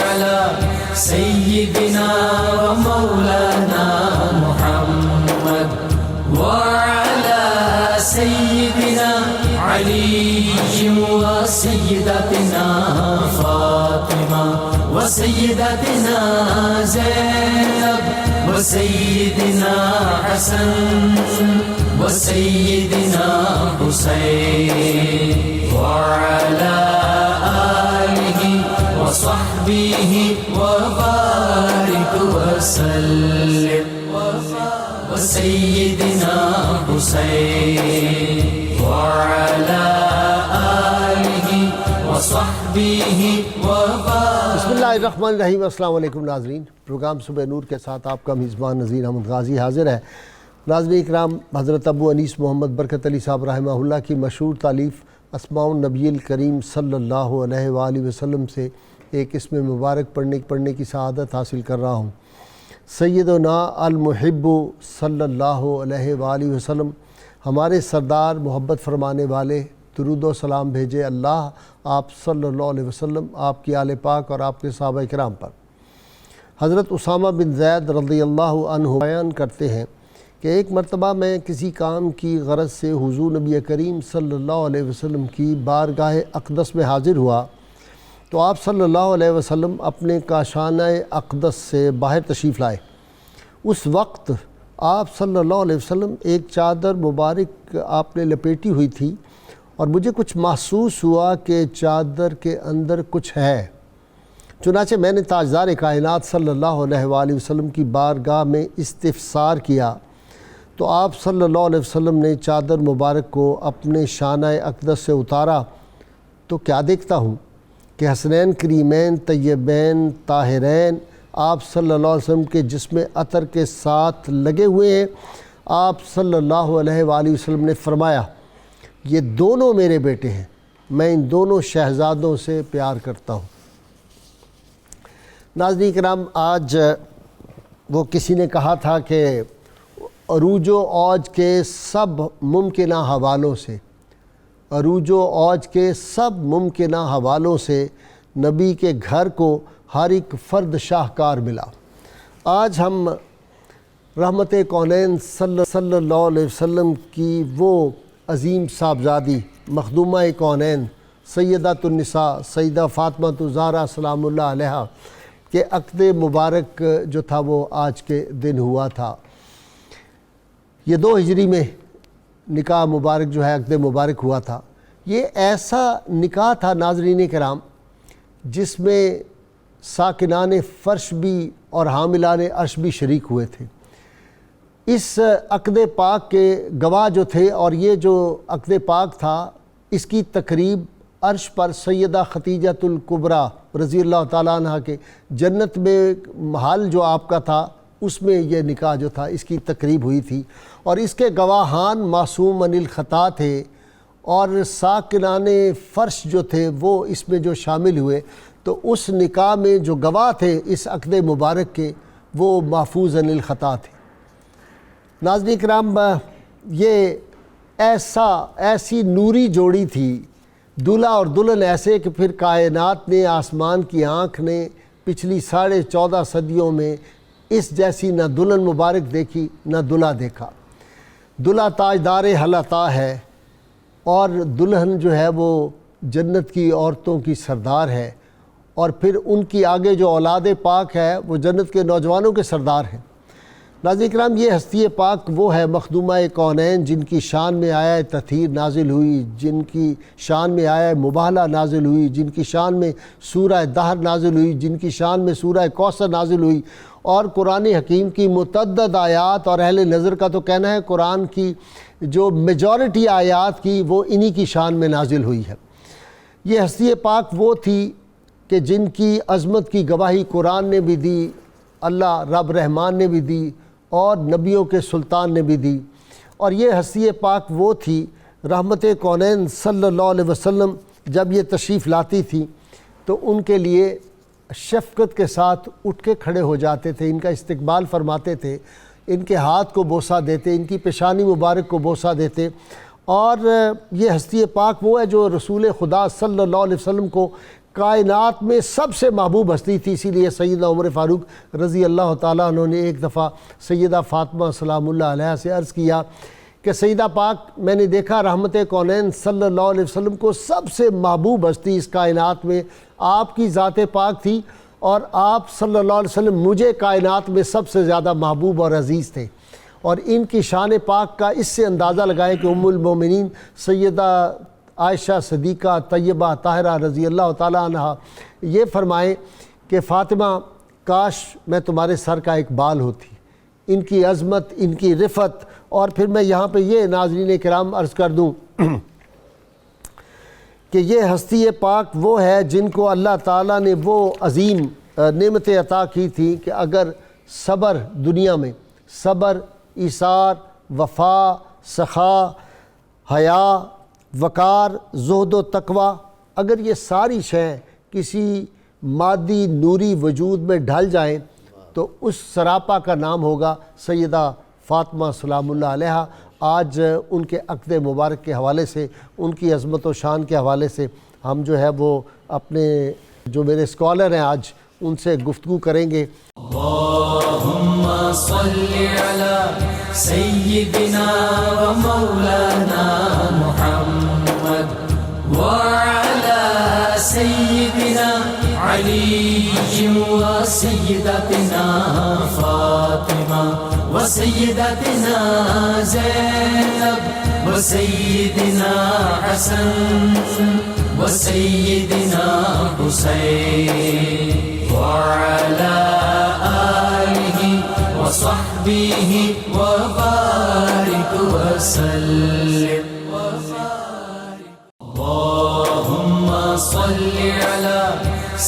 على سيدنا ومولانا محمد وعلى سيدنا علي وسيدتنا فاطمة وسيدتنا زينب وسيدنا حسن وسيدنا حسين وعلى آله وصحبه وبارك وسلم وسيدنا حسين وعلى آله وصحبه وبارك. بسم اللہ الرحمن الرحیم. السلام علیکم ناظرین. پروگرام صبح نور کے ساتھ آپ کا میزبان نذیر احمد غازی حاضر ہے. ناظرین اکرام، حضرت ابو انیس محمد برکت علی صاحب رحمہ اللہ کی مشہور تالیف اسماء النبی الکریم صلی اللہ علیہ وآلہ وسلم سے ایک اسم مبارک پڑھنے کی سعادت حاصل کر رہا ہوں. سیدنا المحب صلی اللہ علیہ وآلہ وسلم، ہمارے سردار محبت فرمانے والے، درود و سلام بھیجے اللہ آپ صلی اللہ علیہ وسلم، آپ کی آل پاک اور آپ کے صحابہ کرام پر. حضرت اسامہ بن زید رضی اللہ عنہ بیان کرتے ہیں کہ ایک مرتبہ میں کسی کام کی غرض سے حضور نبی کریم صلی اللہ علیہ وسلم کی بارگاہ اقدس میں حاضر ہوا تو آپ صلی اللہ علیہ وسلم اپنے کاشانہ اقدس سے باہر تشریف لائے. اس وقت آپ صلی اللہ علیہ وسلم ایک چادر مبارک آپ نے لپیٹی ہوئی تھی اور مجھے کچھ محسوس ہوا کہ چادر کے اندر کچھ ہے. چنانچہ میں نے تاجدار کائنات صلی اللہ علیہ وآلہ وسلم کی بارگاہ میں استفسار کیا تو آپ صلی اللہ علیہ وسلم نے چادر مبارک کو اپنے شانہ اقدس سے اتارا تو کیا دیکھتا ہوں کہ حسنین کریمین طیبین طاہرین آپ صلی اللہ علیہ وسلم کے جسم عطر کے ساتھ لگے ہوئے ہیں. آپ صلی اللہ علیہ وآلہ وسلم نے فرمایا یہ دونوں میرے بیٹے ہیں، میں ان دونوں شہزادوں سے پیار کرتا ہوں. ناظرین کرام، آج وہ کسی نے کہا تھا کہ عروج و اوج کے سب ممکنہ حوالوں سے حوالوں سے نبی کے گھر کو ہر ایک فرد شاہکار ملا. آج ہم رحمت کونین صلی اللہ علیہ وسلم کی وہ عظیم صاحبزادی مخدومہ کونین سیدۃ النساء سیدہ فاطمہ الزہرا سلام اللہ علیہا کہ عقد مبارک جو تھا وہ آج کے دن ہوا تھا. یہ 2 ہجری میں نکاح مبارک جو ہے عقد مبارک ہوا تھا. یہ ایسا نکاح تھا ناظرین کرام جس میں ساکنان فرش بھی اور حاملان عرش بھی شریک ہوئے تھے. اس عقد پاک کے گواہ جو تھے، اور یہ جو عقد پاک تھا اس کی تقریب عرش پر سیدہ خدیجۃ الکبریٰ رضی اللہ تعالیٰ عنہ کے جنت میں محل جو آپ کا تھا اس میں یہ نکاح جو تھا اس کی تقریب ہوئی تھی. اور اس کے گواہان معصوم عن الخطا تھے اور ساکنان فرش جو تھے وہ اس میں جو شامل ہوئے تو اس نکاح میں جو گواہ تھے اس عقد مبارک کے وہ محفوظ عن الخطا تھے. ناظرین کرام، یہ ایسی نوری جوڑی تھی، دولہا اور دلہن ایسے کہ پھر کائنات نے، آسمان کی آنکھ نے پچھلی 14.5 صدیوں میں اس جیسی نہ دلہن مبارک دیکھی نہ دلہا دیکھا. دلہا تاجدار حلتا ہے اور دلہن جو ہے وہ جنت کی عورتوں کی سردار ہے، اور پھر ان کی آگے جو اولاد پاک ہے وہ جنت کے نوجوانوں کے سردار ہیں. ناظرین کرام، یہ ہستی پاک وہ ہے مخدومہ کونین جن کی شان میں آیا تطہیر نازل ہوئی، جن کی شان میں آیا مباہلہ نازل ہوئی، جن کی شان میں سورہ دہر نازل ہوئی، جن کی شان میں سورہ کوثر نازل ہوئی. اور قرآن حکیم کی متعدد آیات، اور اہل نظر کا تو کہنا ہے قرآن کی جو میجورٹی آیات کی وہ انہی کی شان میں نازل ہوئی ہے. یہ ہستی پاک وہ تھی کہ جن کی عظمت کی گواہی قرآن نے بھی دی، اللہ رب رحمان نے بھی دی اور نبیوں کے سلطان نے بھی دی. اور یہ ہستی پاک وہ تھی رحمت کونین صلی اللہ علیہ وسلم جب یہ تشریف لاتی تھی تو ان کے لیے شفقت کے ساتھ اٹھ کے کھڑے ہو جاتے تھے، ان کا استقبال فرماتے تھے، ان کے ہاتھ کو بوسہ دیتے، ان کی پیشانی مبارک کو بوسہ دیتے. اور یہ ہستی پاک وہ ہے جو رسول خدا صلی اللہ علیہ وسلم کو کائنات میں سب سے محبوب ہستی تھی، اسی لیے سیدنا عمر فاروق رضی اللہ تعالیٰ عنہ نے ایک دفعہ سیدہ فاطمہ سلام اللہ علیہا سے عرض کیا کہ سیدہ پاک، میں نے دیکھا رحمت کونین صلی اللہ علیہ وسلم کو سب سے محبوب ہستی اس کائنات میں آپ کی ذات پاک تھی، اور آپ صلی اللہ علیہ وسلم مجھے کائنات میں سب سے زیادہ محبوب اور عزیز تھے۔ اور ان کی شان پاک کا اس سے اندازہ لگائے کہ ام المومنین سیدہ عائشہ صدیقہ طیبہ طاہرہ رضی اللہ تعالیٰ عنہ یہ فرمائیں کہ فاطمہ کاش میں تمہارے سر کا ایک بال ہوتی۔ ان کی عظمت، ان کی رفت، اور پھر میں یہاں پہ یہ ناظرین کرام عرض کر دوں کہ یہ ہستی پاک وہ ہے جن کو اللہ تعالیٰ نے وہ عظیم نعمتیں عطا کی تھی کہ اگر صبر، دنیا میں صبر، ایثار، وفا، سخا، حیا، وقار، زہد و تقوی، اگر یہ ساری شیں کسی مادی نوری وجود میں ڈھل جائیں تو اس سراپا کا نام ہوگا سیدہ فاطمہ سلام اللہ علیہا۔ آج ان کے عقد مبارک کے حوالے سے، ان کی عظمت و شان کے حوالے سے ہم جو ہے وہ اپنے جو میرے اسکالر ہیں آج ان سے گفتگو کریں گے۔ اللہم صلی علی سیدنا و مولانا محمد وعلی سیدنا علی و سیدتنا فاطمہ و سیدتنا زینب و سیدنا حسن و سیدنا حسین وعلى آله وصحبه وبارك وسلم اللهم صل على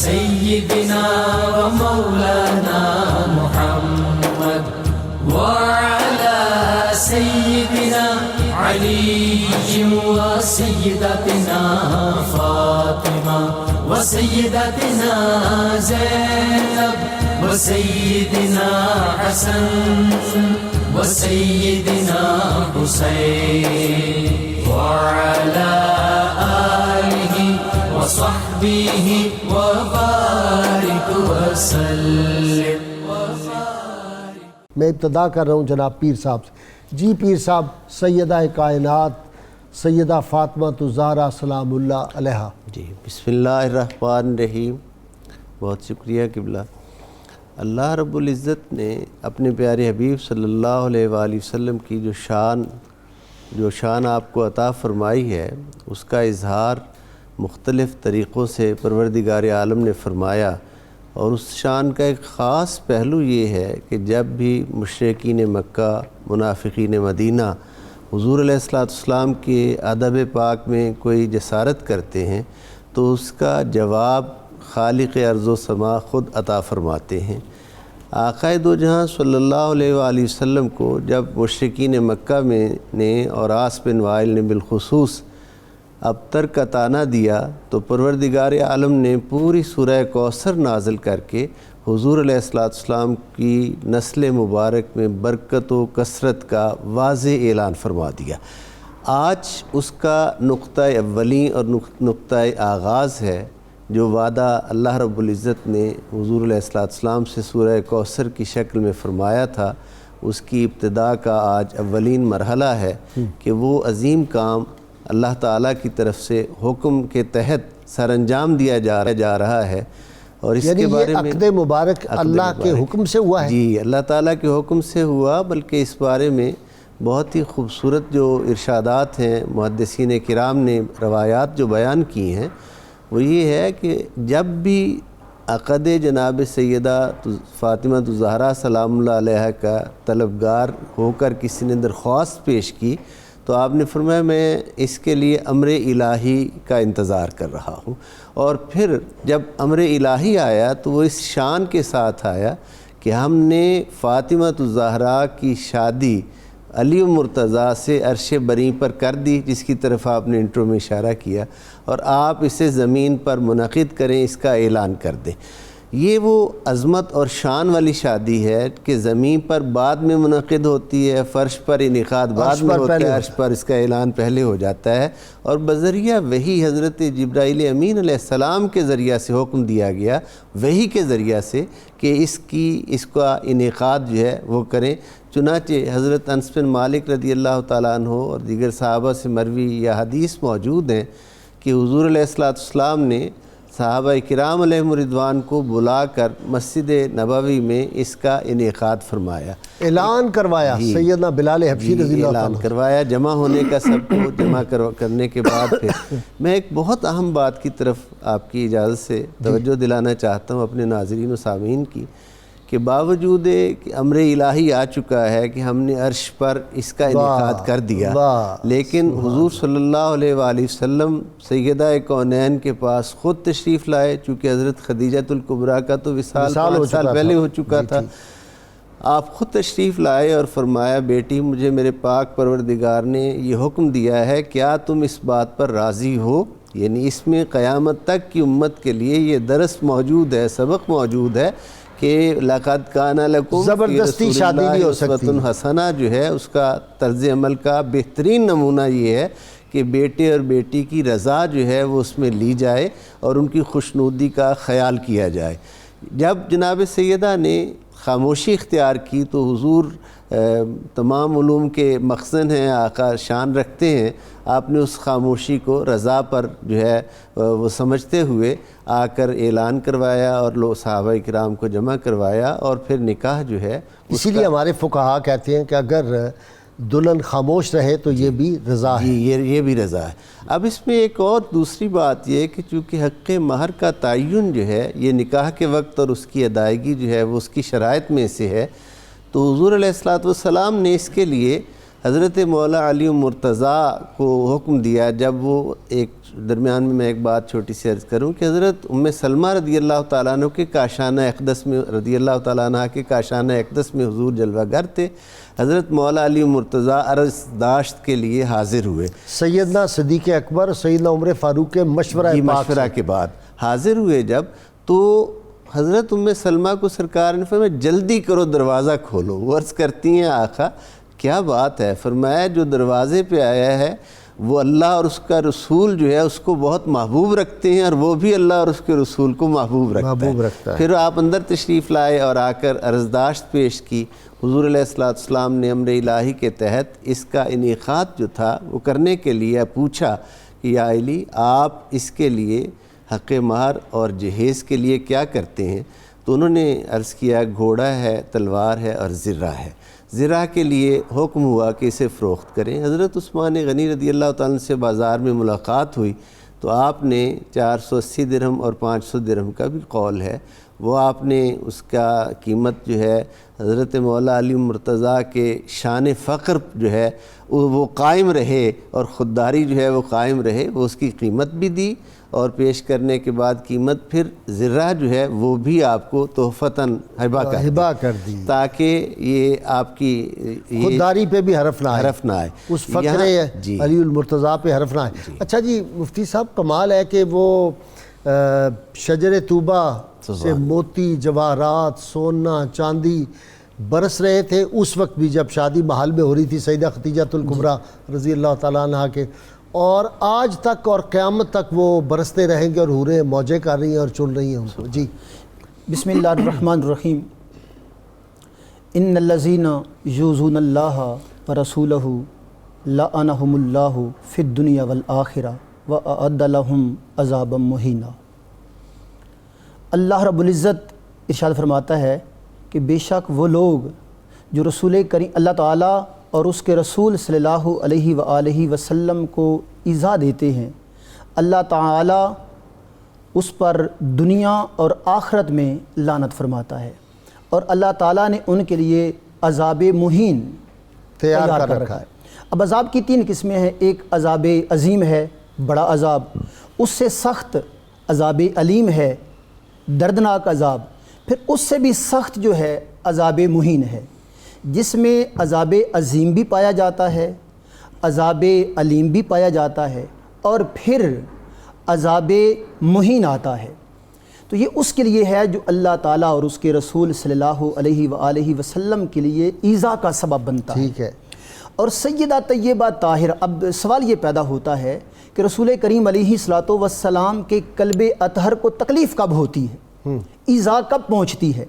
سيدنا ومولانا محمد وعلى سيدنا علي وسيدتنا فاطمة وسيدتنا زينب وسيدنا حسن وسيدنا حسين وعلى آله وصحبه وبارك وسلم۔ میں ابتدا کر رہا ہوں جناب پیر صاحب سے۔ جی پیر صاحب، سیدہ کائنات سیدہ فاطمہ الزہرا سلام اللہ علیہا۔ جی بسم اللہ الرحمن الرحیم۔ بہت شکریہ قبلہ۔ اللہ رب العزت نے اپنے پیارے حبیب صلی اللہ علیہ وآلہ وسلم کی جو شان آپ کو عطا فرمائی ہے، اس کا اظہار مختلف طریقوں سے پروردگار عالم نے فرمایا، اور اس شان کا ایک خاص پہلو یہ ہے کہ جب بھی مشرکین مکہ، منافقین مدینہ حضور علیہ السلام کے ادب پاک میں کوئی جسارت کرتے ہیں تو اس کا جواب خالق ارض و سما خود عطا فرماتے ہیں۔ آقائے دو جہاں صلی اللہ علیہ وآلہ وسلم کو جب مشرکین مکہ میں نے اور عاص بن وائل نے بالخصوص ابتر کا طعنہ دیا تو پروردگار عالم نے پوری سورہ کوثر نازل کر کے حضور علیہ السلام کی نسل مبارک میں برکت و کثرت کا واضح اعلان فرما دیا۔ آج اس کا نقطہ اولین اور نقطہ آغاز ہے جو وعدہ اللہ رب العزت نے حضور علیہ السلام سے سورہ کوثر کی شکل میں فرمایا تھا، اس کی ابتدا کا آج اولین مرحلہ ہے کہ وہ عظیم کام اللہ تعالیٰ کی طرف سے حکم کے تحت سر انجام دیا جا رہا ہے، اور اس کے بارے میں عقد مبارک اللہ کے حکم سے ہوا ہے۔ جی اللہ تعالیٰ کے حکم سے ہوا، بلکہ اس بارے میں بہت ہی خوبصورت جو ارشادات ہیں محدثین کرام نے روایات جو بیان کی ہیں وہ یہ ہے کہ جب بھی عقد جناب سیدہ فاطمہ الزہرا سلام اللہ علیہا کا طلبگار ہو کر کسی نے درخواست پیش کی تو آپ نے فرمایا میں اس کے لیے امر الہی کا انتظار کر رہا ہوں، اور پھر جب امر الہی آیا تو وہ اس شان کے ساتھ آیا کہ ہم نے فاطمہ الزہرا کی شادی علی مرتضیٰ سے عرش بری پر کر دی، جس کی طرف آپ نے انٹرو میں اشارہ کیا، اور آپ اسے زمین پر منعقد کریں، اس کا اعلان کر دیں۔ یہ وہ عظمت اور شان والی شادی ہے کہ زمین پر بعد میں منعقد ہوتی ہے، فرش پر انعقاد بعد میں ہوتا ہے، عرش پر اس کا اعلان پہلے ہو جاتا ہے، اور بذریعہ وہی حضرت جبرائیل امین علیہ السلام کے ذریعہ سے حکم دیا گیا، وہی کے ذریعہ سے کہ اس کا انعقاد جو ہے وہ کریں۔ چنانچہ حضرت انس بن مالک رضی اللہ تعالیٰ عنہ اور دیگر صحابہ سے مروی یا حدیث موجود ہیں کہ حضور علیہ السلام نے صحابہ کرام علیہم رضوان کو بلا کر مسجد نبوی میں اس کا انعقاد فرمایا، اعلان کروایا۔ سیدنا بلال حبشی رضی اللہ اعلان کروایا جمع ہونے کا، سب کو جمع کرنے کے بعد پھر میں ایک بہت اہم بات کی طرف آپ کی اجازت سے توجہ دلانا چاہتا ہوں اپنے ناظرین و سامعین کی، کہ باوجود کہ امر الہی آ چکا ہے کہ ہم نے عرش پر اس کا انعقاد کر دیا، لیکن حضور صلی اللہ علیہ وآلہ وسلم سیدہ کونین کے پاس خود تشریف لائے، چونکہ حضرت خدیجۃ الکبریٰ کا تو وصال 5 سال پہلے ہو چکا تھا۔ آپ خود تشریف لائے اور فرمایا، بیٹی مجھے میرے پاک پروردگار نے یہ حکم دیا ہے، کیا تم اس بات پر راضی ہو؟ یعنی اس میں قیامت تک کی امت کے لیے یہ درس موجود ہے، سبق موجود ہے کہ لَقَدْ كَانَ لَكُمْ زبردستی شادی نہیں ہو سکتی۔ أُسْوَةٌ حَسَنَہ جو ہے اس کا طرز عمل کا بہترین نمونہ یہ ہے کہ بیٹے اور بیٹی کی رضا جو ہے وہ اس میں لی جائے اور ان کی خوشنودی کا خیال کیا جائے۔ جب جناب سیدہ نے خاموشی اختیار کی تو حضور تمام علوم کے مخزن ہیں، آقا شان رکھتے ہیں، آپ نے اس خاموشی کو رضا پر جو ہے وہ سمجھتے ہوئے آ کر اعلان کروایا اور لوگ صحابہ کرام کو جمع کروایا، اور پھر نکاح جو ہے اسی لیے ہمارے فقہا کہتے ہیں کہ اگر دلہن خاموش رہے تو یہ بھی رضا ہے۔ یہ بھی رضا ہے۔ اب اس میں ایک اور دوسری بات یہ ہے کہ چونکہ حق مہر کا تعین جو ہے یہ نکاح کے وقت اور اس کی ادائیگی جو ہے وہ اس کی شرائط میں سے ہے، تو حضور علیہ السلام نے اس کے لیے حضرت مولا علی مرتضیٰ کو حکم دیا۔ جب وہ ایک درمیان میں ایک بات چھوٹی سی عرض کروں کہ حضرت ام سلمہ رضی اللہ تعالیٰ عنہ کے کاشانہ اقدس میں کاشانہ اقدس میں حضور جلوہ گر تھے، حضرت مولا علی مرتضیٰ عرض داشت کے لیے حاضر ہوئے، سیدنا صدیق اکبر سیدنا عمر فاروق کے مشورہ کے بعد حاضر ہوئے جب، تو حضرت ام سلمہ کو سرکار نے فرمایا جلدی کرو دروازہ کھولو۔ وہ عرض کرتی ہیں آقا کیا بات ہے؟ فرمایا جو دروازے پہ آیا ہے وہ اللہ اور اس کا رسول جو ہے اس کو بہت محبوب رکھتے ہیں، اور وہ بھی اللہ اور اس کے رسول کو محبوب رکھتا ہے۔ پھر آپ اندر تشریف لائے اور آ کر عرضداشت پیش کی۔ حضور علیہ السلام نے امر الہی کے تحت اس کا انعقاد جو تھا وہ کرنے کے لیے پوچھا کہ یا علی آپ اس کے لیے حق مہر اور جہیز کے لیے کیا کرتے ہیں؟ تو انہوں نے عرض کیا گھوڑا ہے، تلوار ہے اور زرہ ہے۔ زرہ کے لیے حکم ہوا کہ اسے فروخت کریں۔ حضرت عثمان غنی رضی اللہ تعالیٰ سے بازار میں ملاقات ہوئی تو آپ نے 480 درہم اور 500 درہم کا بھی قول ہے، وہ آپ نے اس کا قیمت جو ہے حضرت مولا علی مرتضیٰ کے شان فقر جو ہے وہ قائم رہے اور خودداری جو ہے وہ قائم رہے، وہ اس کی قیمت بھی دی، اور پیش کرنے کے بعد قیمت پھر زرہ جو ہے وہ بھی آپ کو تحفتاً ہبہ کر دی تاکہ یہ آپ کی خودداری پہ بھی حرف نہ آئے، اس فقر علی المرتضیٰ پہ حرف نہ آئے۔ اچھا جی مفتی صاحب کمال ہے کہ وہ شجر طوبہ سے موتی جواہرات سونا چاندی برس رہے تھے اس وقت بھی جب شادی محل میں ہو رہی تھی سیدہ خدیجۃ الکبریٰ رضی اللہ تعالیٰ عنہ کے، اور آج تک اور قیامت تک وہ برستے رہیں گے اور حوریں موجیں کر رہی ہیں اور چن رہی ہیں ان کو۔ جی بسم اللہ الرحمن الرحیم۔ ان الذین یؤذون اللہ ورسولہ لعنہم اللہ فی الدنیا والآخرہ واعد لہم عذابا مہینا۔ اللہ رب العزت ارشاد فرماتا ہے کہ بے شک وہ لوگ جو رسول کریم اللہ تعالیٰ اور اس کے رسول صلی اللہ علیہ وآلہ وسلم کو ایذا دیتے ہیں، اللہ تعالیٰ اس پر دنیا اور آخرت میں لعنت فرماتا ہے، اور اللہ تعالیٰ نے ان کے لیے عذاب مہین تیار کر رکھا ہے۔ اب عذاب کی 3 قسمیں ہیں، ایک عذاب عظیم ہے، بڑا عذاب، اس سے سخت عذاب علیم ہے، دردناک عذاب، پھر اس سے بھی سخت جو ہے عذاب مہین ہے، جس میں عذاب عظیم بھی پایا جاتا ہے، عذاب علیم بھی پایا جاتا ہے، اور پھر عذاب مہین آتا ہے۔ تو یہ اس کے لیے ہے جو اللہ تعالیٰ اور اس کے رسول صلی اللہ علیہ وآلہ وسلم کے لیے ایذا کا سبب بنتا ہے۔ ٹھیک ہے۔ اور سیدہ طیبہ طاہرہ، اب سوال یہ پیدا ہوتا ہے کہ رسول کریم علیہ الصلوۃ والسلام کے قلب اطہر کو تکلیف کب ہوتی ہے، ایذا کب پہنچتی ہے؟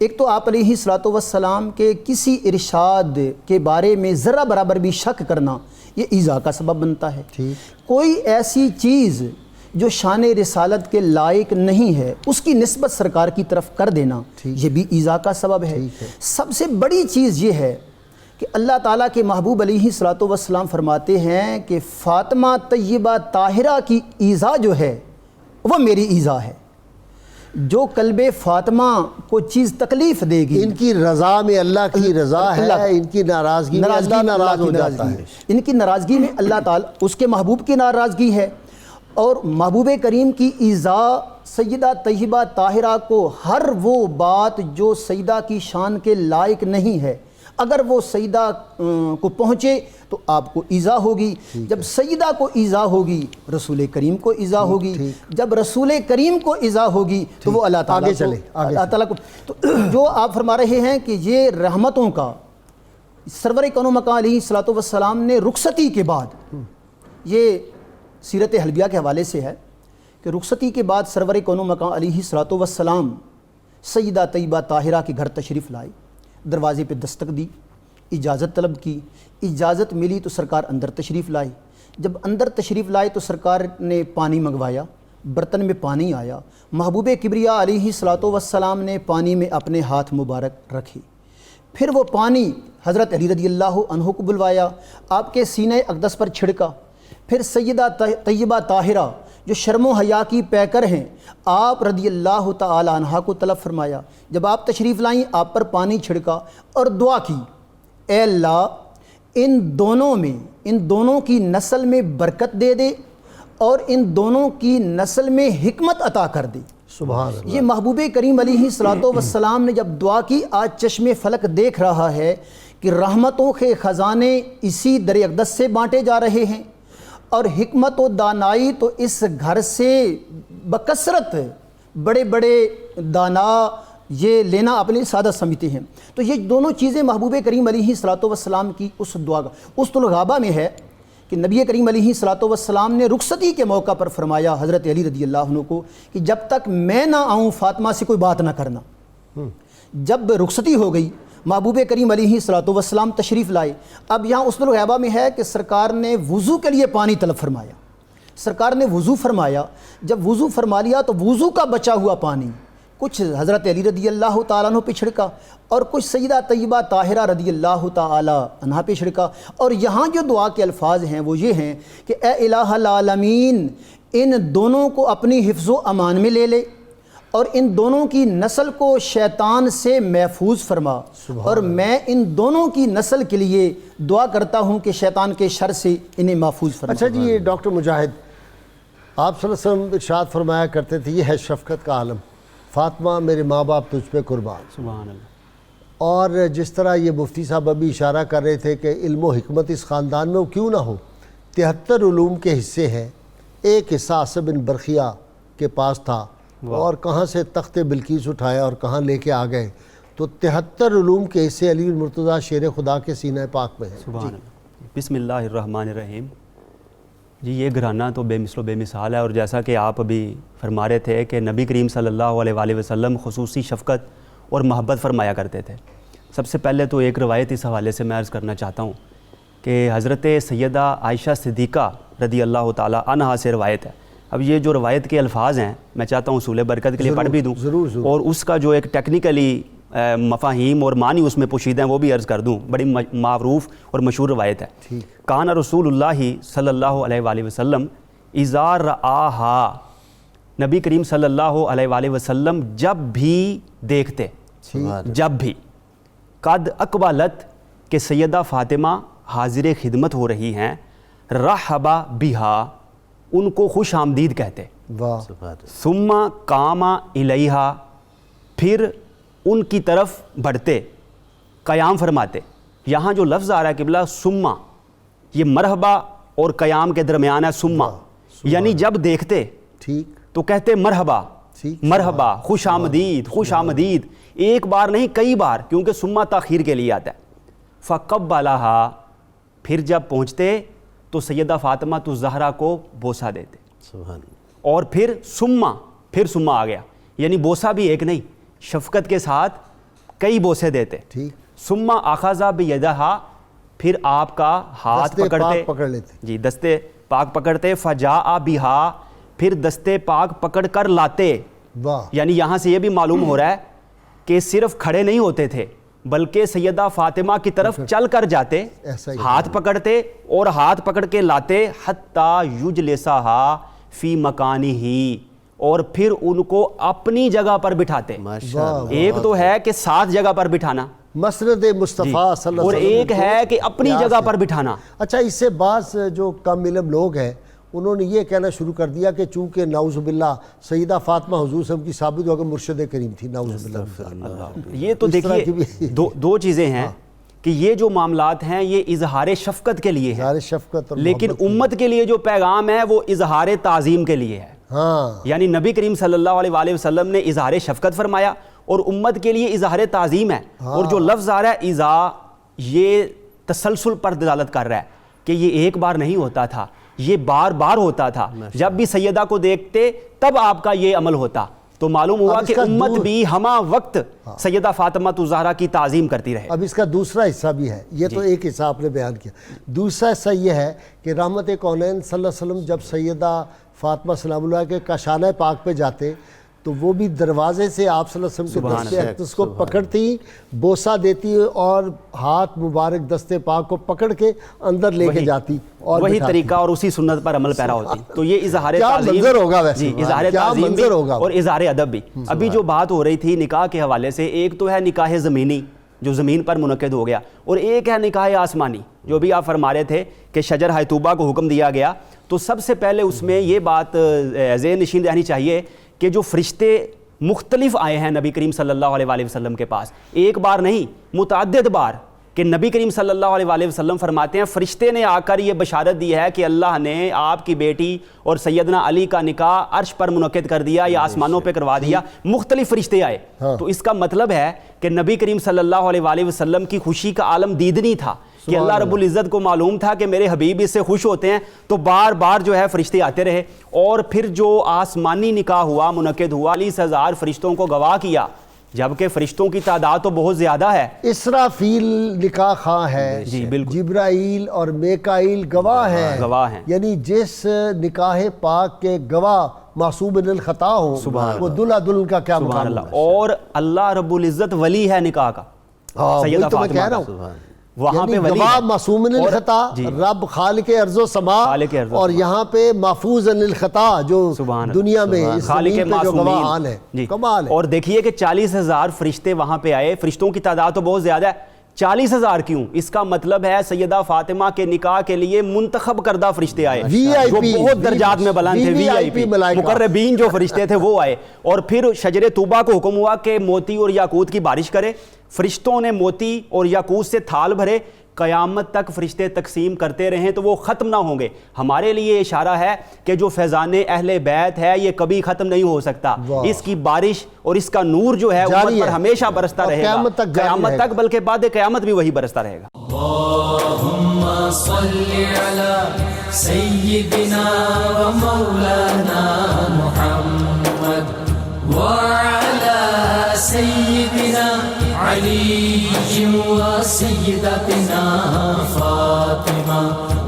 ایک تو آپ علیہ الصلوۃ والسلام کے کسی ارشاد کے بارے میں ذرہ برابر بھی شک کرنا یہ ایذا کا سبب بنتا ہے۔ کوئی ایسی چیز جو شان رسالت کے لائق نہیں ہے اس کی نسبت سرکار کی طرف کر دینا یہ بھی ایذا کا سبب ہے۔ سب سے بڑی چیز یہ ہے کہ اللہ تعالیٰ کے محبوب علیہ الصلوۃ والسلام فرماتے ہیں کہ فاطمہ طیبہ طاہرہ کی ایذا جو ہے وہ میری ایذا ہے۔ جو قلب فاطمہ کو چیز تکلیف دے گی، ان کی رضا میں اللہ کی رضا ہے، ان کی ناراضگی میں اللہ ناراض ہو جاتا ہے۔ ان کی ناراضگی میں اللہ تعالیٰ اس کے محبوب کی ناراضگی ہے، اور محبوب کریم کی ایذا سیدہ طیبہ طاہرہ کو ہر وہ بات جو سیدہ کی شان کے لائق نہیں ہے اگر وہ سیدہ کو پہنچے تو آپ کو ایذا ہوگی۔ جب سیدہ کو ایذا ہوگی رسول کریم کو ایذا ہوگی، جب رسول کریم کو ایذا ہوگی تو وہ اللہ تعالیٰ کو تو جو آپ فرما رہے ہیں کہ یہ رحمتوں کا سرور کون و مکان علیہ الصلوۃ والسلام نے رخصتی کے بعد، یہ سیرت حلبیہ کے حوالے سے ہے کہ رخصتی کے بعد سرور کون و مکان علیہ الصلوۃ والسلام سیدہ طیبہ طاہرہ کے گھر تشریف لائے، دروازے پہ دستک دی، اجازت طلب کی، اجازت ملی تو سرکار اندر تشریف لائے۔ جب اندر تشریف لائے تو سرکار نے پانی منگوایا، برتن میں پانی آیا، محبوب کبریا علیہ الصلوۃ والسلام نے پانی میں اپنے ہاتھ مبارک رکھے، پھر وہ پانی حضرت علی رضی اللہ عنہ کو بلوایا، آپ کے سینہ اقدس پر چھڑکا، پھر سیدہ طیبہ طاہرہ جو شرم و حیا کی پیکر ہیں آپ رضی اللہ تعالی عنہ کو طلب فرمایا۔ جب آپ تشریف لائیں آپ پر پانی چھڑکا اور دعا کی، اے اللہ ان دونوں کی نسل میں برکت دے دے اور ان دونوں کی نسل میں حکمت عطا کر دے۔ سبحان اللہ۔ یہ محبوب کریم علیہ الصلوۃ والسلام نے جب دعا کی، آج چشم فلک دیکھ رہا ہے کہ رحمتوں کے خزانے اسی در اقدس سے بانٹے جا رہے ہیں، اور حکمت و دانائی تو اس گھر سے بکثرت بڑے بڑے دانا یہ لینا اپنے سادہ سمجھتے ہیں۔ تو یہ دونوں چیزیں محبوب کریم علیہ الصلوۃ والسلام کی اس دعا کا اس الغابہ میں ہے کہ نبی کریم علیہ الصلوۃ والسلام نے رخصتی کے موقع پر فرمایا حضرت علی رضی اللہ عنہ کو کہ جب تک میں نہ آؤں فاطمہ سے کوئی بات نہ کرنا۔ جب رخصتی ہو گئی محبوب کریم علیہ الصلوۃ والسلام تشریف لائے۔ اب یہاں اس الغیبہ میں ہے کہ سرکار نے وضو کے لیے پانی طلب فرمایا، سرکار نے وضو فرمایا، جب وضو فرما لیا تو وضو کا بچا ہوا پانی کچھ حضرت علی رضی اللہ تعالیٰ عنہ پہ چھڑکا اور کچھ سیدہ طیبہ طاہرہ رضی اللہ تعالیٰ عنہ پہ چھڑکا۔ اور یہاں جو دعا کے الفاظ ہیں وہ یہ ہیں کہ اے الہ العالمین ان دونوں کو اپنی حفظ و امان میں لے لے اور ان دونوں کی نسل کو شیطان سے محفوظ فرما، اور میں ان دونوں کی نسل کے لیے دعا کرتا ہوں کہ شیطان کے شر سے انہیں محفوظ فرما۔ اچھا جی، یہ ڈاکٹر مجاہد، آپ صلی اللہ علیہ وسلم ارشاد فرمایا کرتے تھے یہ ہے شفقت کا عالم، فاطمہ میرے ماں باپ تجھ پہ قربان۔ سبحان اللہ۔ اور جس طرح یہ مفتی صاحب ابھی اشارہ کر رہے تھے کہ علم و حکمت اس خاندان میں وہ کیوں نہ ہو، 73 علوم کے حصے ہیں، ایک حصہ عاصم بن برقیہ کے پاس تھا اور کہاں سے تخت بلقیس اٹھایا اور کہاں لے کے آ گئے، تو 73 علوم کے حصے علی المرتضیٰ شیر خدا کے سینہ پاک میں ہیں۔ سبحان اللہ۔ بسم اللہ الرحمن الرحیم۔ جی یہ گھرانہ تو بے مثل و بے مثال ہے، اور جیسا کہ آپ ابھی فرما رہے تھے کہ نبی کریم صلی اللہ علیہ وآلہ وسلم خصوصی شفقت اور محبت فرمایا کرتے تھے۔ سب سے پہلے تو ایک روایت اس حوالے سے میں عرض کرنا چاہتا ہوں کہ حضرت سیدہ عائشہ صدیقہ رضی اللہ تعالی عنہا سے روایت ہے۔ اب یہ جو روایت کے الفاظ ہیں میں چاہتا ہوں اصول برکت کے لیے پڑھ بھی دوں، اور اس کا جو ایک ٹیکنیکلی مفاہیم اور معنی اس میں پوشیدہ ہیں وہ بھی عرض کر دوں۔ بڑی معروف اور مشہور روایت ہے۔ کان رسول اللہ صلی اللہ علیہ وآلہ وسلم اذا رآہا، نبی کریم صلی اللہ علیہ وآلہ وسلم جب بھی دیکھتے، جب بھی، قد اقبلت کہ سیدہ فاطمہ حاضر خدمت ہو رہی ہیں، رحبا بہا ان کو خوش آمدید کہتے، ثم قام الیہا پھر ان کی طرف بڑھتے، قیام فرماتے۔ یہاں جو لفظ آ رہا ہے قبلہ ثم، یہ مرحبا اور قیام کے درمیان ہے ثم، یعنی جب دیکھتے تو کہتے مرحبا، مرحبا، خوش آمدید، خوش آمدید، ایک بار نہیں کئی بار، کیونکہ سما تاخیر کے لیے آتا ہے. فقبلہا، پھر جب پہنچتے تو سیدہ فاطمہ تو زہرا کو بوسہ دیتے. سبحان. اور پھر سما آ گیا، یعنی بوسہ بھی ایک نہیں، شفقت کے ساتھ کئی بوسے دیتے. ٹھیک. سما اخذا بیدہا، پھر آپ کا ہاتھ دستے پکڑتے، پاک پکڑ لیتے. جی دستے پاک پکڑتے. فجاء بہا، پھر دستے پاک پکڑ کر لاتے. واہ. یعنی یہاں سے یہ بھی معلوم ہو رہا ہے کہ صرف کھڑے نہیں ہوتے تھے بلکہ سیدہ فاطمہ کی طرف چل کر جاتے، ایسا ہی ہاتھ پکڑتے اور ہاتھ پکڑ کے لاتے. حتیٰ یجلسہا فی مکانہ، اور پھر ان کو اپنی جگہ پر بٹھاتے. ماشاءاللہ. ایک تو ہے کہ ساتھ جگہ پر بٹھانا، مسند مصطفیٰ صلی اللہ اور علیہ وسلم ایک ہے کہ اپنی جگہ پر بٹھانا. اچھا، اس سے بعض جو کم علم لوگ ہیں انہوں نے یہ کہنا شروع کر دیا کہ چونکہ نعوذ باللہ سیدہ فاطمہ حضور صلی اللہ علیہ وسلم کی ثابت ہو کہ مرشد کریم تھی، نعوذ باللہ. یہ تو اس طرح کی دیکھیے دو چیزیں ہیں کہ یہ جو معاملات ہیں یہ اظہار شفقت کے لیے ہے، اظہار شفقت اور لیکن محبت کی. امت کے لیے جو پیغام ہے وہ اظہار تعظیم کے لیے ہے. ہاں، یعنی نبی کریم صلی اللہ علیہ وآلہ وسلم نے اظہار شفقت فرمایا اور امت کے لیے اظہار تعظیم ہے. اور جو لفظ آ رہا ہے اذا، یہ تسلسل پر دلالت کر رہا ہے کہ یہ ایک بار نہیں ہوتا تھا، یہ بار بار ہوتا تھا. جب بھی سیدہ کو دیکھتے تب آپ کا یہ عمل ہوتا. تو معلوم ہوا کہ امت بھی ہمہ وقت سیدہ فاطمہ زہرا کی تعظیم کرتی رہے. اب اس کا دوسرا حصہ بھی ہے. یہ تو ایک حصہ آپ نے بیان کیا. دوسرا حصہ یہ ہے کہ رحمت کونین صلی اللہ علیہ وسلم جب سیدہ فاطمہ سلام اللہ کے کاشانہ پاک پہ جاتے تو وہ بھی دروازے سے آپ صلی اللہ علیہ وسلم کے دستے اقدس کو پکڑتی، بوسہ دیتی اور ہاتھ مبارک دستے پاک کو پکڑ کے اندر لے کے جاتی اور وہی بٹھاتی. طریقہ اور اسی سنت پر عمل پیرا ہوتی. تو یہ اظہار کیا تعظیم، منظر ہوگا ویسے، جی اظہار کیا تعظیم بھی منظر ہوگا اور اظہار ادب بھی. ابھی جو بات ہو رہی تھی نکاح کے حوالے سے، ایک تو ہے نکاح زمینی جو زمین پر منعقد ہو گیا، اور ایک ہے نکاح آسمانی جو بھی آپ فرما رہے تھے کہ شجر حیطوبہ کو حکم دیا گیا. تو سب سے پہلے اس میں یہ بات ذہن نشین رہنی چاہیے کہ جو فرشتے مختلف آئے ہیں نبی کریم صلی اللہ علیہ وآلہ وسلم کے پاس، ایک بار نہیں متعدد بار، کہ نبی کریم صلی اللہ علیہ وآلہ وسلم فرماتے ہیں فرشتے نے آ کر یہ بشارت دی ہے کہ اللہ نے آپ کی بیٹی اور سیدنا علی کا نکاح عرش پر منعقد کر دیا یا آسمانوں پہ کروا دیا. مختلف فرشتے آئے. تو اس کا مطلب ہے کہ نبی کریم صلی اللہ علیہ وآلہ وسلم کی خوشی کا عالم دیدنی تھا کہ اللہ رب العزت کو معلوم تھا کہ میرے حبیب اس سے خوش ہوتے ہیں، تو بار بار جو ہے فرشتے آتے رہے. اور پھر جو آسمانی نکاح ہوا، منعقد ہوا، 40,000 فرشتوں کو گواہ کیا، جبکہ فرشتوں کی تعداد تو بہت زیادہ ہے. اسرافیل نکاح خواہ ہے، جی بالکل، جبرائیل اور میکائیل گواہ ہیں. یعنی جس نکاح پاک کے گواہ معصوم من الخطا ہو، وہ دلہا دلہن کا کیا مقام ہے. اور اللہ رب العزت ولی ہے نکاح کا. سیدہ فاطمہ میں کہہ رہا ہوں وہاں پہ ولی گواہ معصوم من الخطا، رب خالق ارض و سما، اور یہاں پہ محفوظ عن الخطا جو دنیا میں اس زمین پہ جو گواہان ہے. کمال ہے. اور دیکھیے کہ 40,000 فرشتے وہاں پہ آئے. فرشتوں کی تعداد تو بہت زیادہ ہے، 40,000 کیوں؟ اس کا مطلب ہے سیدہ فاطمہ کے نکاح کے لیے منتخب کردہ فرشتے آئے جو بہت درجات میں بلند تھے. وی آئی پی مقربین جو فرشتے تھے وہ آئے. اور پھر شجر طوبہ کو حکم ہوا کہ موتی اور یاقوت کی بارش کرے. فرشتوں نے موتی اور یاقوت سے تھال بھرے، قیامت تک فرشتے تقسیم کرتے رہیں تو وہ ختم نہ ہوں گے. ہمارے لیے اشارہ ہے کہ جو فیضان اہل بیت ہے یہ کبھی ختم نہیں ہو سکتا. اس کی بارش اور اس کا نور جو ہے امت پر ہمیشہ برستا رہے گا، قیامت تک، بلکہ بعد قیامت بھی وہی برستا رہے گا. اللہم صلی علی سیدنا و مولانا محمد وعلی سیدنا علی و سیدتنا فاطمہ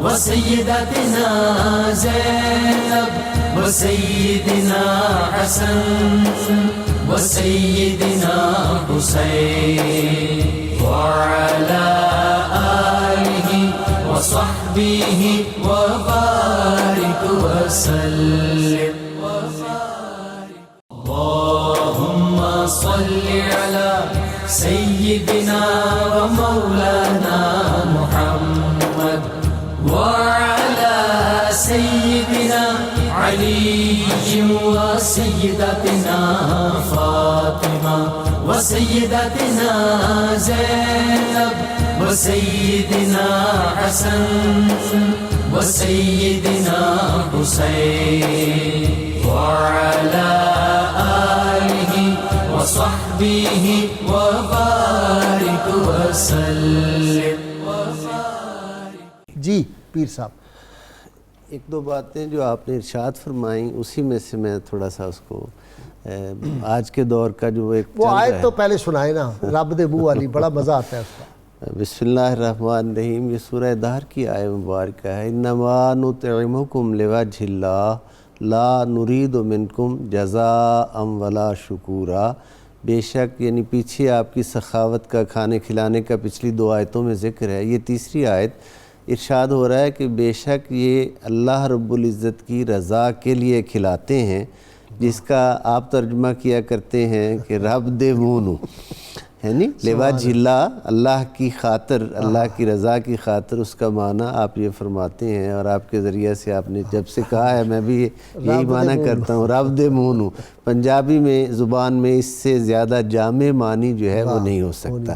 و سیدتنا زینب و سیدنا حسن و سیدنا حسین وعلی آلہ و صحبہ و بارک وسلم. اللہم صلی علی سیدنا و مولانا محمد وعلی سیدنا علی و سیدتنا فاطمہ و سیدتنا زینب و سیدنا حسن و سیدنا حسین وعلى آله وصحبه وبارك وسلم. جی پیر صاحب. ایک دو باتیں جو آپ نے ارشاد فرمائیں اسی میں سے میں تھوڑا سا اس کو آج کے دور کا جو ایک وہ آیت تو پہلے سنائے نا، رب دے بو والی، بڑا مزہ آتا ہے اس کا. بسم اللہ الرحمن الرحیم. یہ سورہ دہر کی آیت مبارکہ ہے. انما نطعمکم لوجہ اللہ لا نرید منکم جزاء ولا شکورا. بے شک، یعنی پیچھے آپ کی سخاوت کا، کھانے کھلانے کا پچھلی 2 آیتوں میں ذکر ہے. یہ تیسری آیت ارشاد ہو رہا ہے کہ بے شک یہ اللہ رب العزت کی رضا کے لیے کھلاتے ہیں، جس کا آپ ترجمہ کیا کرتے ہیں کہ رب دے مونو، یعنی لوجہ اللہ، اللہ کی خاطر، اللہ کی رضا کی خاطر. اس کا معنی آپ یہ فرماتے ہیں، اور آپ کے ذریعہ سے آپ نے جب سے کہا ہے میں بھی یہی معنی کرتا ہوں، رب دے مونو. پنجابی میں، زبان میں اس سے زیادہ جامع معنی جو ہے وہ نہیں ہو سکتا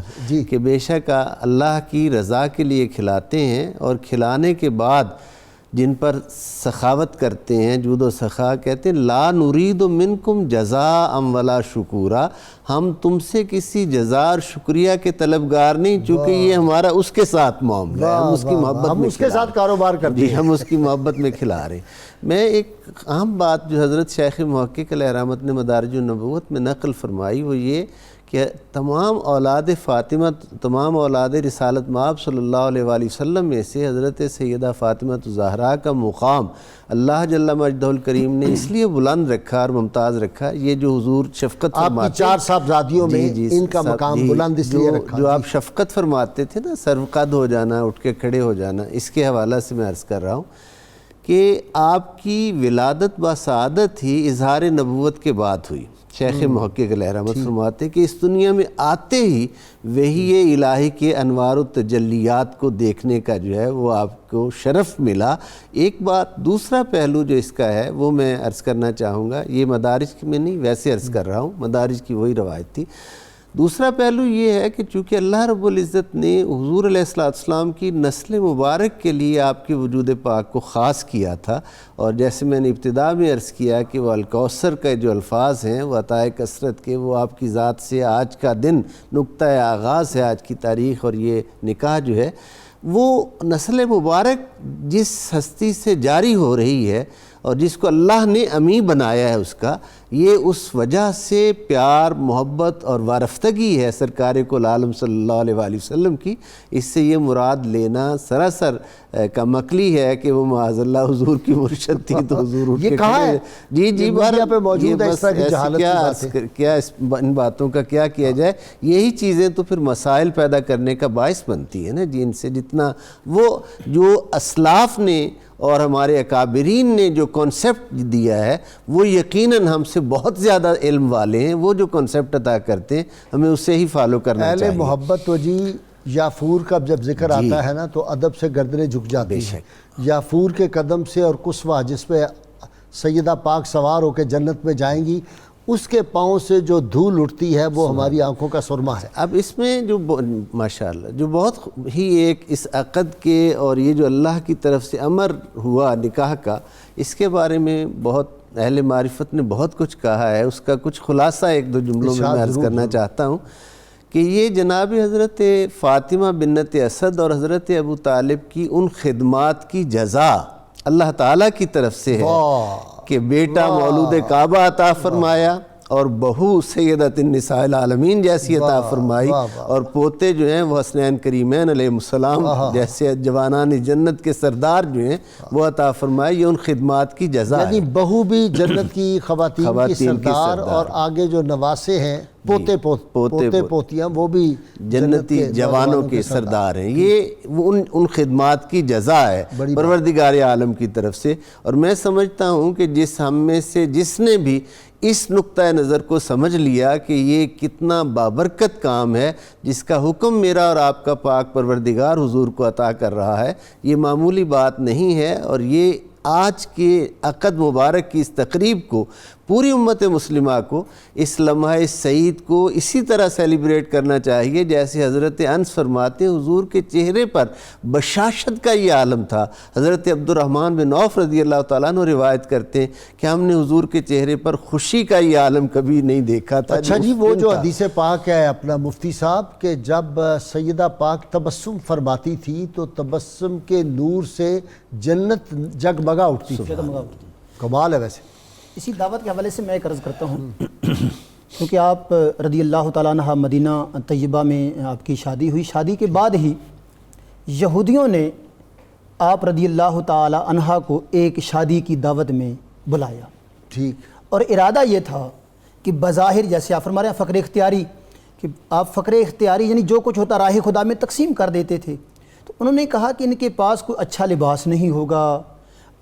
کہ بے شک اللہ کی رضا کے لیے کھلاتے ہیں، اور کھلانے کے بعد جن پر سخاوت کرتے ہیں، جود و سخا کہتے ہیں لا نرید منکم جزاء ولا شکورا. ہم تم سے کسی جزا اور شکریہ کے طلبگار نہیں، چونکہ یہ ہمارا اس کے ساتھ معاملہ ہے، ہم اس کی محبت میں، ہم اس کے ساتھ کاروبار کرتے ہیں. جی، ہم اس کی محبت میں کھلا رہے ہیں. میں ایک اہم بات جو حضرت شیخ محقق علیہ رحمت نے مدارج النبوت میں نقل فرمائی وہ یہ کہ تمام اولاد فاطمہ، تمام اولاد رسالت مآب صلی اللہ علیہ وآلہ وسلم میں سے حضرت سیدہ فاطمہ الزہرا کا مقام اللہ جل مجدہ الکریم نے اس لیے بلند رکھا اور ممتاز رکھا. یہ جو حضور شفقت فرماتے، آپ کی 4 صاحبزادیوں میں ان کا مقام بلند اس لیے رکھا. جو آپ شفقت فرماتے تھے نا، سرقد ہو جانا، اٹھ کے کھڑے ہو جانا، اس کے حوالہ سے میں عرض کر رہا ہوں کہ آپ کی ولادت بسعادت ہی اظہار نبوت کے بعد ہوئی. شیخ محقق علیہ رحمت فرماتے کہ اس دنیا میں آتے ہی وحی الہی کے انوار و تجلیات کو دیکھنے کا جو ہے وہ آپ کو شرف ملا. ایک بات، دوسرا پہلو جو اس کا ہے وہ میں عرض کرنا چاہوں گا، یہ مدارج میں نہیں ویسے عرض کر رہا ہوں، مدارج کی وہی روایت تھی. دوسرا پہلو یہ ہے کہ چونکہ اللہ رب العزت نے حضور علیہ السلام کی نسل مبارک کے لیے آپ کے وجود پاک کو خاص کیا تھا، اور جیسے میں نے ابتدا میں عرض کیا کہ وہ الکوثر کے جو الفاظ ہیں وہ عطائے کثرت کے، وہ آپ کی ذات سے آج کا دن نقطہ آغاز ہے، آج کی تاریخ، اور یہ نکاح جو ہے وہ نسل مبارک جس ہستی سے جاری ہو رہی ہے اور جس کو اللہ نے امی بنایا ہے، اس کا یہ اس وجہ سے پیار، محبت اور وارفتگی ہے سرکار کل عالم صلی اللہ علیہ وآلہ وسلم کی. اس سے یہ مراد لینا سراسر کم عقلی ہے کہ وہ معاذ اللہ حضور کی مرشد تھی تو حضور اٹھ کے یہ کہاں ہے؟ جی میڈیا پہ موجود ہے اس طرح کی جہالت کی باتیں. کیا ان باتوں کا کیا کیا جائے؟ یہی چیزیں تو پھر مسائل پیدا کرنے کا باعث بنتی ہے نا جی. ان سے جتنا وہ جو اسلاف نے اور ہمارے اکابرین نے جو کانسیپٹ دیا ہے وہ یقیناً ہم سے بہت زیادہ علم والے ہیں. وہ جو کانسیپٹ عطا کرتے ہیں ہمیں اسے ہی فالو کرنا چاہیے. اہل محبت و جی یافور کا جب ذکر آتا ہے نا تو ادب سے گردنیں جھک جاتی ہیں. یافور کے قدم سے اور قصوہ جس پہ سیدہ پاک سوار ہو کے جنت میں جائیں گی، اس کے پاؤں سے جو دھول اٹھتی ہے وہ ہماری آنکھوں کا سرما ہے. اب اس میں جو ماشاءاللہ جو بہت ہی ایک اس عقد کے اور یہ جو اللہ کی طرف سے امر ہوا نکاح کا، اس کے بارے میں بہت اہل معرفت نے بہت کچھ کہا ہے. اس کا کچھ خلاصہ 1-2 جملوں میں عرض کرنا چاہتا ہوں کہ یہ جناب حضرت فاطمہ بنت اسد اور حضرت ابو طالب کی ان خدمات کی جزا اللہ تعالیٰ کی طرف سے ہے کہ بیٹا مولود کعبہ عطا فرمایا اور بہو سیدۃ النساء العالمین جیسی عطا فرمائی، اور پوتے جو ہیں وہ حسنین کریمین علیہ السلام جیسے جوانان جنت کے سردار جو ہیں وہ عطا فرمائی. یہ ان خدمات کی جزا ہے. یعنی بہو بھی جنت کی خواتین کی سردار، اور آگے جو نواسے ہیں پوتے پوتیاں وہ بھی جنتی جوانوں کے سردار ہیں. یہ ان خدمات کی جزا ہے پروردگار عالم کی طرف سے. اور میں سمجھتا ہوں کہ جس ہم میں سے جس نے بھی اس نقطہ نظر کو سمجھ لیا کہ یہ کتنا بابرکت کام ہے جس کا حکم میرا اور آپ کا پاک پروردگار حضور کو عطا کر رہا ہے، یہ معمولی بات نہیں ہے. اور یہ آج کے عقد مبارک کی اس تقریب کو پوری امت مسلمہ کو اس لمحہ سعید کو اسی طرح سیلیبریٹ کرنا چاہیے جیسے حضرت انس فرماتے ہیں حضور کے چہرے پر بشاشت کا یہ عالم تھا۔ حضرت عبد الرحمن بن عوف رضی اللہ تعالیٰ عنہ روایت کرتے ہیں کہ ہم نے حضور کے چہرے پر خوشی کا یہ عالم کبھی نہیں دیکھا تھا۔ اچھا جی، وہ جو حدیث پاک ہے اپنا مفتی صاحب کہ جب سیدہ پاک تبسم فرماتی تھی تو تبسم کے نور سے جنت جگمگا اٹھتی تھی، کمال ہے ویسے۔ اسی دعوت کے حوالے سے میں ایک عرض کرتا ہوں کیونکہ آپ رضی اللہ تعالیٰ عنہ مدینہ طیبہ میں آپ کی شادی ہوئی، شادی کے بعد ہی یہودیوں نے آپ رضی اللہ تعالیٰ عنہ کو ایک شادی کی دعوت میں بلایا، ٹھیک، اور ارادہ یہ تھا کہ بظاہر جیسے آپ فرما رہے ہیں فقر اختیاری، کہ آپ فقر اختیاری یعنی جو کچھ ہوتا راہ خدا میں تقسیم کر دیتے تھے، تو انہوں نے کہا کہ ان کے پاس کوئی اچھا لباس نہیں ہوگا،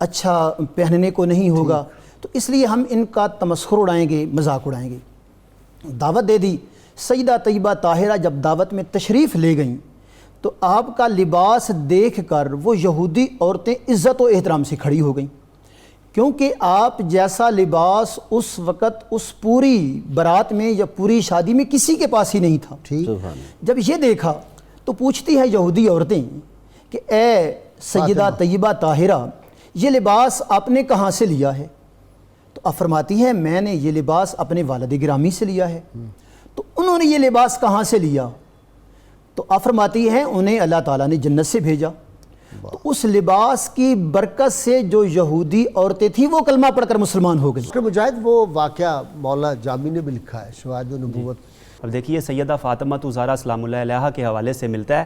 اچھا پہننے کو نہیں ہوگا، تو اس لیے ہم ان کا تمسخر اڑائیں گے، مذاق اڑائیں گے۔ دعوت دے دی۔ سیدہ طیبہ طاہرہ جب دعوت میں تشریف لے گئیں تو آپ کا لباس دیکھ کر وہ یہودی عورتیں عزت و احترام سے کھڑی ہو گئیں، کیونکہ آپ جیسا لباس اس وقت اس پوری برات میں یا پوری شادی میں کسی کے پاس ہی نہیں تھا۔ جب یہ دیکھا تو پوچھتی ہیں یہودی عورتیں کہ اے سیدہ طیبہ طاہرہ، یہ لباس آپ نے کہاں سے لیا ہے؟ تو آپ فرماتی ہیں میں نے یہ لباس اپنے والد گرامی سے لیا ہے۔ تو انہوں نے یہ لباس کہاں سے لیا؟ تو آپ فرماتی ہیں انہیں اللہ تعالیٰ نے جنت سے بھیجا۔ تو اس لباس کی برکت سے جو یہودی عورتیں تھیں وہ کلمہ پڑھ کر مسلمان ہو گئی۔ ڈاکٹر مجاہد، وہ واقعہ مولا جامی نے بھی لکھا ہے شواہد نبوت۔ اب دیکھیے سیدہ فاطمہ زہرا سلام اللہ علیہا کے حوالے سے ملتا ہے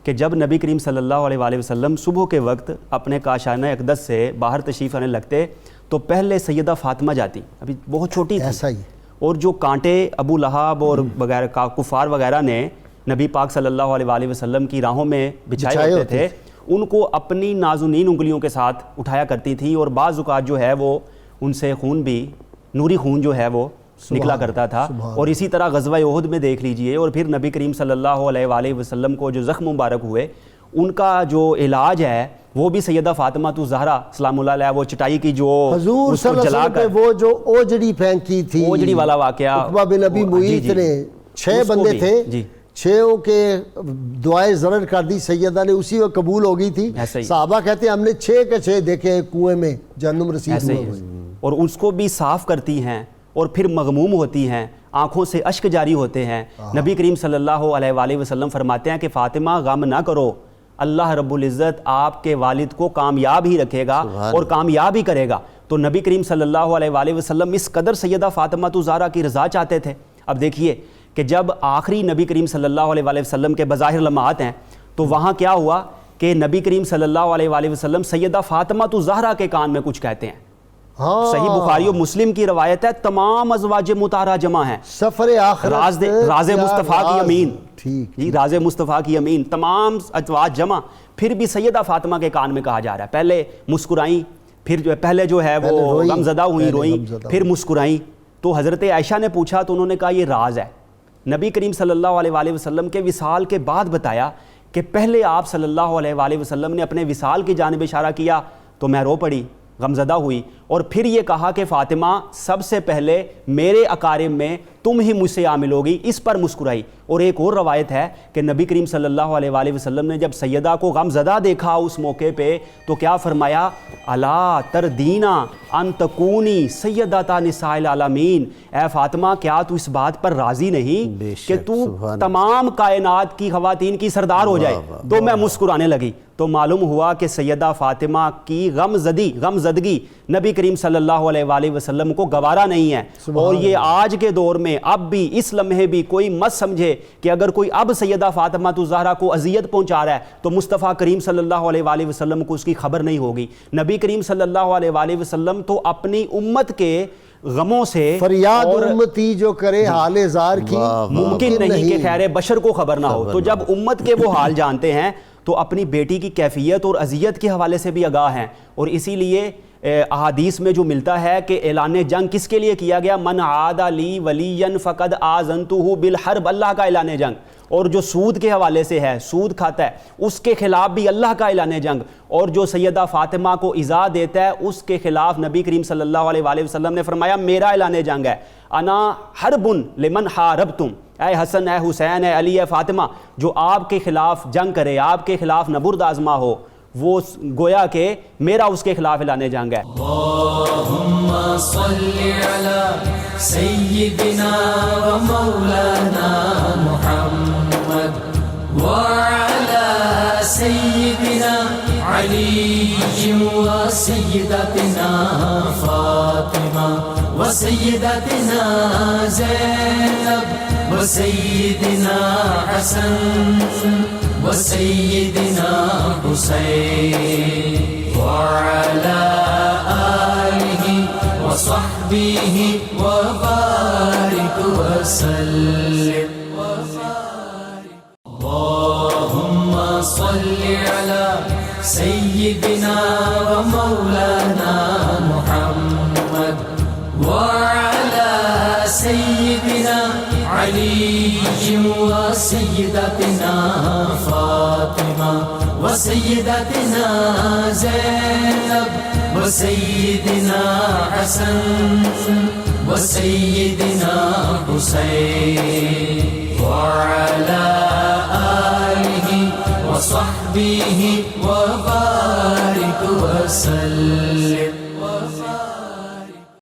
کہ جب نبی کریم صلی اللہ علیہ وآلہ وسلم صبح کے وقت اپنے کاشانہ اقدس سے باہر تشریف آنے لگتے تو پہلے سیدہ فاطمہ جاتی، ابھی بہت چھوٹی تھی، ایسا ہی، اور جو کانٹے ابو لہب اور وغیرہ کفار وغیرہ نے نبی پاک صلی اللہ علیہ وآلہ وسلم کی راہوں میں بچھائے ہوتے تھے، ان کو اپنی نازنین انگلیوں کے ساتھ اٹھایا کرتی تھی، اور بعض اوقات جو ہے وہ ان سے خون بھی نوری خون جو ہے وہ نکلا کرتا تھا۔ اور اسی طرح غزوہ احد میں دیکھ لیجئے، اور پھر نبی کریم صلی اللہ علیہ وآلہ وسلم کو جو زخم مبارک ہوئے ان کا جو علاج ہے وہ بھی سیدہ فاطمہ زہرا سلام اللہ علیہ وہ چٹائی کی جو حضور اس صلی کو اللہ جلا علیہ کر وسلم پہ وہ جو اوجڑی پھینکی تھی، اوجڑی والا واقعہ، عقبہ بن ابی معیط نے 6 بندے تھے، 6 کے دعائیں ضرر کر دی سیدہ نے، اسی وقت قبول ہو گئی تھی۔ صحابہ کہتے ہیں ہم نے 6 کے 6 دیکھے کنویں میں جہنم رسید ہوئے، اور اس کو بھی صاف کرتی ہیں اور پھر مغموم ہوتی ہیں، آنکھوں سے اشک جاری ہوتے ہیں۔ نبی کریم صلی اللہ علیہ وآلہ وسلم فرماتے ہیں کہ فاطمہ غم نہ کرو، اللہ رب العزت آپ کے والد کو کامیاب ہی رکھے گا اور کامیاب ہی کرے گا۔ تو نبی کریم صلی اللہ علیہ وآلہ وسلم اس قدر سیدہ فاطمہ زہرا کی رضا چاہتے تھے۔ اب دیکھیے کہ جب آخری نبی کریم صلی اللہ علیہ وآلہ وسلم کے بظاہر لمحات ہیں تو وہاں کیا ہوا کہ نبی کریم صلی اللہ علیہ وآلہ وسلم سیدہ فاطمہ زہرا کے کان میں کچھ کہتے ہیں۔ صحیح بخاری و مسلم کی روایت ہے، تمام ازواج مطہرہ جمع ہیں، سفر آخرت راز مصطفیٰ کی امین، ٹھیک، راز مصطفیٰ کی امین، تمام ازواج جمع، پھر بھی سیدہ فاطمہ کے کان میں کہا جا رہا ہے، پہلے مسکرائیں، پھر پہلے جو ہے وہ غمزدہ ہوئیں، روئیں، پھر مسکرائیں۔ تو حضرت عائشہ نے پوچھا تو انہوں نے کہا یہ راز ہے۔ نبی کریم صلی اللہ علیہ وآلہ وسلم کے وصال کے بعد بتایا کہ پہلے آپ صلی اللہ علیہ وآلہ وسلم نے اپنے وصال کی جانب اشارہ کیا تو میں رو پڑی، غمزدہ ہوئی، اور پھر یہ کہا کہ فاطمہ سب سے پہلے میرے اقارب میں تم ہی مجھ سے عامل ہوگی، اس پر مسکرائی۔ اور ایک اور روایت ہے کہ نبی کریم صلی اللہ علیہ وآلہ وسلم نے جب سیدہ کو غمزدہ دیکھا اس موقع پہ تو کیا فرمایا، الا تردینا ان تکونی سیدۃ نساء العالمین، اے فاطمہ کیا تو اس بات پر راضی نہیں کہ تو تمام کائنات کی خواتین کی سردار ہو جائے؟ تو میں مسکرانے لگی۔ تو معلوم ہوا کہ سیدہ فاطمہ کی غمزدگی نبی کریم صلی اللہ علیہ وآلہ وسلم کو گوارا نہیں ہے۔ اور یہ آج کے دور میں اب بھی اس لمحے بھی کوئی مت سمجھے کہ اگر کوئی اب سیدہ فاطمہ زہرا کو اذیت پہنچا رہا ہے تو مصطفیٰ کریم صلی اللہ علیہ وآلہ وسلم کو اس کی خبر نہیں ہوگی۔ نبی کریم صلی اللہ علیہ وآلہ وسلم تو اپنی امت کے غموں سے فریاد امتی جو کرے حال زار کی ممکن نہیں کہ خیر بشر کو خبر نہ ہو۔ تو جب امت کے وہ حال جانتے ہیں تو اپنی بیٹی کی کیفیت اور اذیت کے حوالے سے بھی آگاہ ہیں، اور اسی لیے احادیث میں جو ملتا ہے کہ اعلان جنگ کس کے لیے کیا گیا؟ من عاد لی ولیا فقد آذنتہ بالحرب، اللہ کا اعلان جنگ. اور جو سود کے حوالے سے ہے، سود کھاتا ہے، اس کے خلاف بھی اللہ کا اعلان جنگ. اور جو سیدہ فاطمہ کو ایذا دیتا ہے اس کے خلاف نبی کریم صلی اللہ علیہ وآلہ وسلم نے فرمایا میرا اعلان جنگ ہے، انا حرب لمن حاربتم، اے حسن، اے حسین، اے علی، اے فاطمہ، جو آپ کے خلاف جنگ کرے، آپ کے خلاف نبرد آزما ہو، وہ گویا کہ میرا اس کے خلاف اعلان جنگ ہے. اللہم صلی علی سیدنا و مولانا محمد وعلی سیدنا علی و سیدتنا فاطمہ و سیدتنا زینب و سیدنا حسن وسيدنا حسين وعلى آله وصحبه وبارك وسلم. اللهم صل على سيدنا ومولانا محمد وعلى سيدنا علی و سیدتنا فاطمہ و سیدتنا زینب و سیدنا حسن و سیدنا حسین وعلی آلہ و صحبہ و بارک وسلم.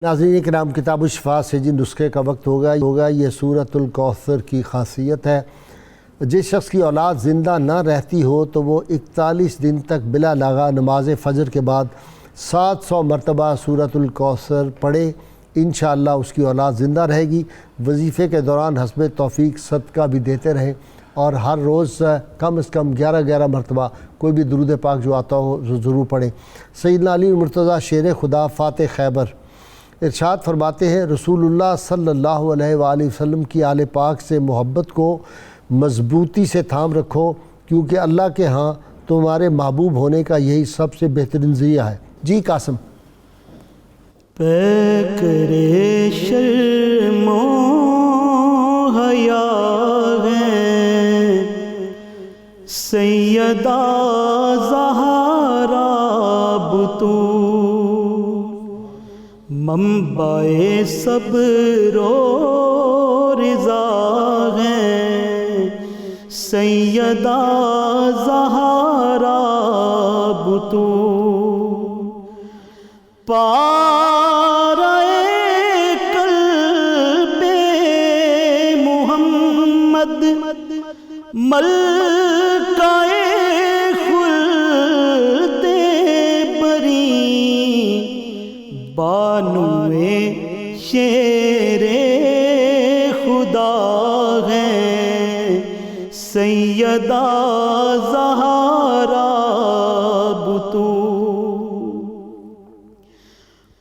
ناظرین کرام، کتاب الشفاء سے جن نسخے کا وقت ہوگا یہ سورۃ الکوثر کی خاصیت ہے. جس شخص کی اولاد زندہ نہ رہتی ہو تو وہ 41 دن تک بلا لاغا نماز فجر کے بعد 700 مرتبہ سورۃ الکوثر پڑھے، انشاءاللہ اس کی اولاد زندہ رہے گی. وظیفے کے دوران حسب توفیق صدقہ بھی دیتے رہیں، اور ہر روز کم از کم 11 مرتبہ کوئی بھی درود پاک جو آتا ہو ضرور پڑھیں. سیدنا علی مرتضیٰ شیر خدا فاتح خیبر ارشاد فرماتے ہیں، رسول اللہ صلی اللہ علیہ وآلہ وسلم کی آل پاک سے محبت کو مضبوطی سے تھام رکھو، کیونکہ اللہ کے ہاں تمہارے محبوب ہونے کا یہی سب سے بہترین ذریعہ ہے. جی قاسم. پیکرے شرم و حیا ہے سیدہ زہرا بطول، منبع صبر و رضا ہے سیدہ زہرا بطول، پارہ قلب محمد ملکہ خلد بری، بانوے شیر خدا ہے سیدہ زہرا بطول،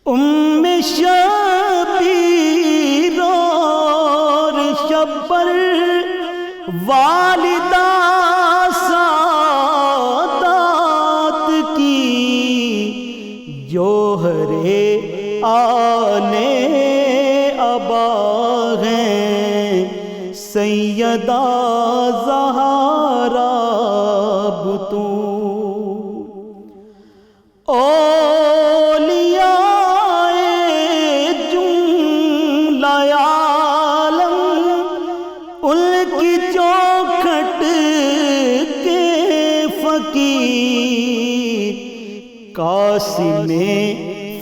ام شبیر اور شبر والدہ سادات کی، جوہر آنے ابا ہیں سیدہ زہرا بطول، اولیاء جملہ عالم ان کی چوکھٹ کے فقیر، قاسم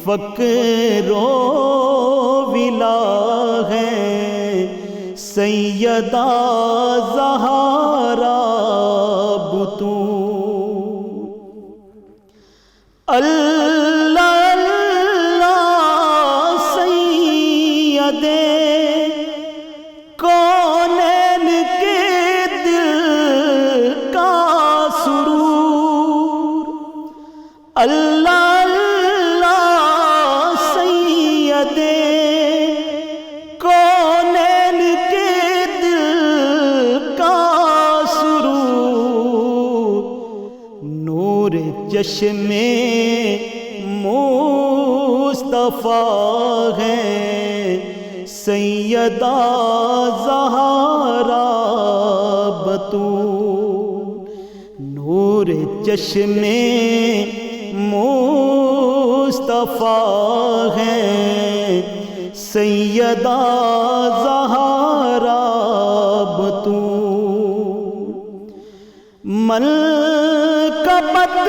فقر و ولا ہے سیدہ زہرا بطول، اللہ اللہ سید کونین کے دل کا سرور، اللہ کونین کے دل کا سرور، چشم مصطفیٰ ہیں سیدہ زہرا بطول، نور چشم مصطفیٰ ہیں سیدہ زہرا بطول، منقبت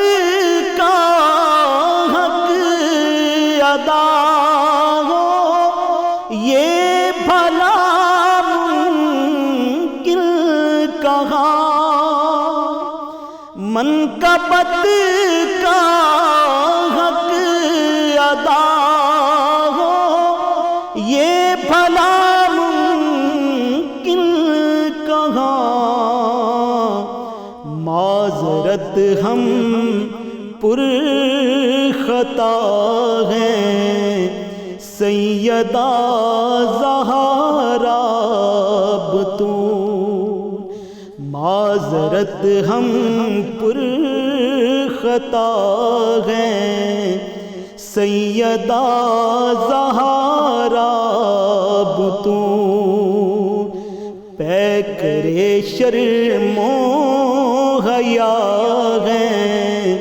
کا حق ادا ہو یہ بھلا ممکن کہاں، منقبت کا حق ادا ہو یہ بھلا ممکن کہاں، معذرت ہم پر خطا ہیں سیدہ زہرا بطول، معذرت ہم پر خطا ہیں سیدہ زہرا بطول، پیکرے شرم و حیا ہیں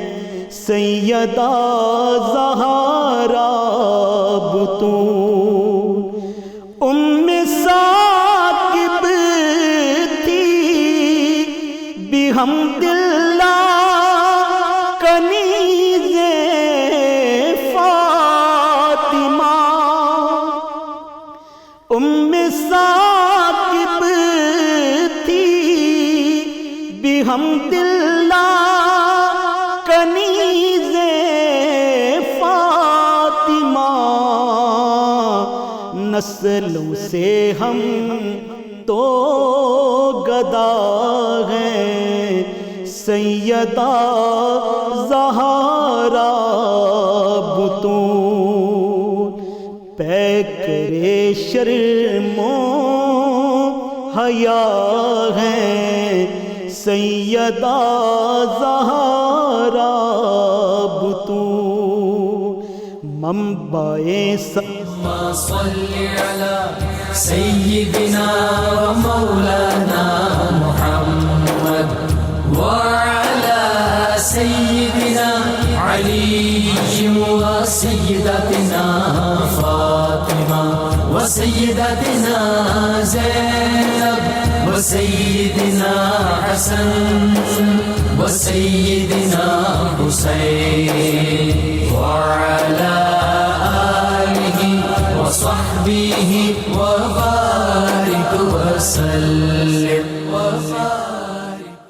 سیدہ زہرا بطول، ام ثاقب تھی بحمد اللہ کنیز فاطمہ، ام ثاقب تھی بحمد اللہ کنیز فاطمہ، نسلوں سے ہم تو گدا ہیں سیدہ زہرا بطول، پیکرے شرم و حیا ہیں سیدہ زہرا بطول، منبع اللهم صل على سيدنا ومولانا محمد وعلى سيدنا علي وسيدتنا فاطمة وسيدتنا زينب وسيدنا حسن وسيدنا حسين وعلى آله وصحبه وبارك وسلم